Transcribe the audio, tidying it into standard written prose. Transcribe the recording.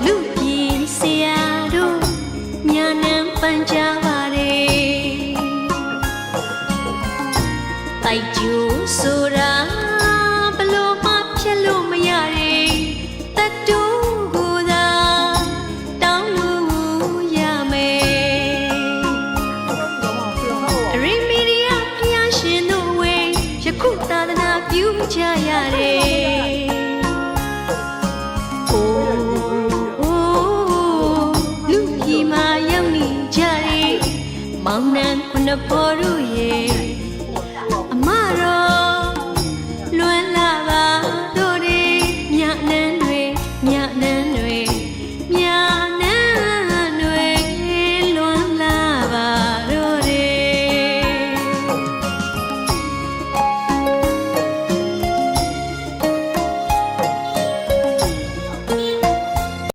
လူပြည်ဆရာတို့ညာနံပန်းကြပါတယ်တိုက်ကျူဆိုတာဘလို့မှဖြတ်လို့မရတဲ့တတူကိုသာတောင်းလို့ရမယ်အရိမီဒီယာဖျားရှင်တို့ဝေယခုသာသနာပြုကြရတယ်မောင်နှံခုနှစ်ဖော်တို့ရဲ့